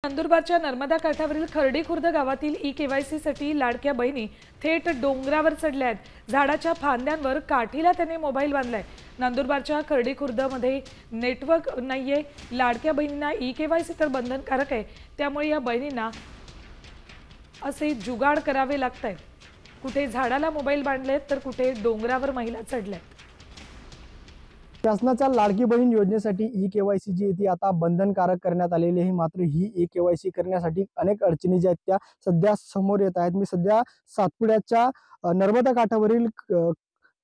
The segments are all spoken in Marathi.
नंदुरबारच्या नर्मदा काठावरील खर्डी खुर्द गावातील ई-केवायसीसाठी लाडक्या बहिणी थेट डोंगरावर चढल्या आहेत। झाडाच्या फांद्यांवर काठीला त्यांनी मोबाईल बांधलाय। नंदुरबारच्या खर्डी खुर्दमध्ये नेटवर्क नाहीये। लाडक्या बहिणींना ई-केवायसी तर बंधनकारक आहे, त्यामुळे या बहिणींना असे जुगाड करावे लागतंय। कुठे झाडाला मोबाईल बांधलेत तर कुठे डोंगरावर महिला चढल्यात। शासनाच्या लाडकी बहीण योजनेसाठी ई-केवायसी जी ती आता बंधनकारक करण्यात आलेली आहे। मात्र ही ई-केवायसी करण्यासाठी अनेक अडचणी ज्या आहेत त्या सध्या समोर येत आहेत। मी सध्या सातपुड्याच्या नर्मदा काठावरील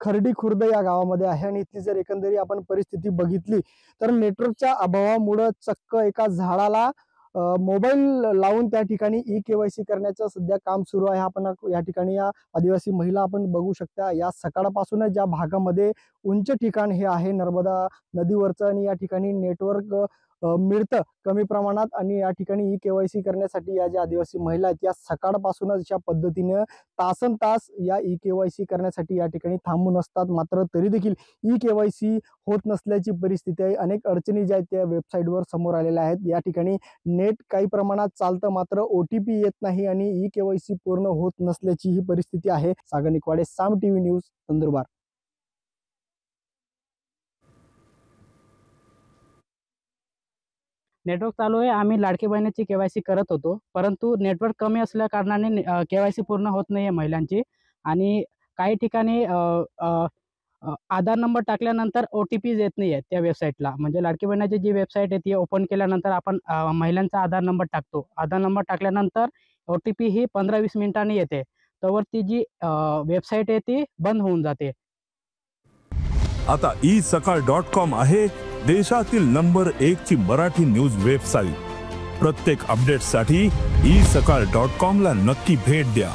खर्डी खुर्द या गावामध्ये आहे आणि इथली जर एकंदरी आपण परिस्थिती बघितली तर नेटवर्कच्या अभावामुळे चक्क एका झाडाला मोबाईल लावून त्या ठिकाणी ई-केवायसी करण्याचं सध्या काम सुरू आहे। आपण या ठिकाणी या आदिवासी महिला आपण बघू शकता। या सकाळपासूनच ज्या भागामध्ये उंच ठिकाण हे आहे नर्मदा नदीवरचं आणि या ठिकाणी नेटवर्क मिळतं कमी प्रमाणात आणि या ठिकाणी ई-केवायसी करण्यासाठी या ज्या आदिवासी महिला आहेत या सकाळपासूनच अशा पद्धतीने तासनतास या ई-केवायसी करण्यासाठी या ठिकाणी थांबून असतात। मात्र तरी देखील ई-केवायसी होत नसल्याची परिस्थिती आहे। अनेक अडचणी ज्या आहेत त्या वेबसाईटवर समोर आलेल्या आहेत। या ठिकाणी नेट काही प्रमाणात चालतं, मात्र OTP येत नाही आणि ई-केवायसी पूर्ण होत नसल्याची ही परिस्थिती आहे। सागर निकवाडे, साम टीव्ही न्यूज, नंदुरबार। नेटवर्क चालू आहे। आम्ही लाडकी बहिणीची केवायसी करत होतो, परंतु नेटवर्क कमी असल्या कारणाने केवायसी पूर्ण होत नाहीये महिलांची। आणि काही ठिकाणी आधार नंबर टाकल्यानंतर OTP येत नाहीये त्या वेबसाईटला। म्हणजे लाडकी बहिणीची जी वेबसाईट आहे ती ओपन केल्यानंतर आपण महिलांचा आधार नंबर टाकतो। आधार नंबर टाकल्यानंतर OTP ही 15-20 मिनिटांनी येते, तोवर ती जी वेबसाईट आहे ती बंद होऊन जाते। आता isakal.com आहे देशातील नंबर 1 ची मराठी न्यूज वेबसाईट। प्रत्येक अपडेटसाठी isakal.com ला नक्की भेट द्या।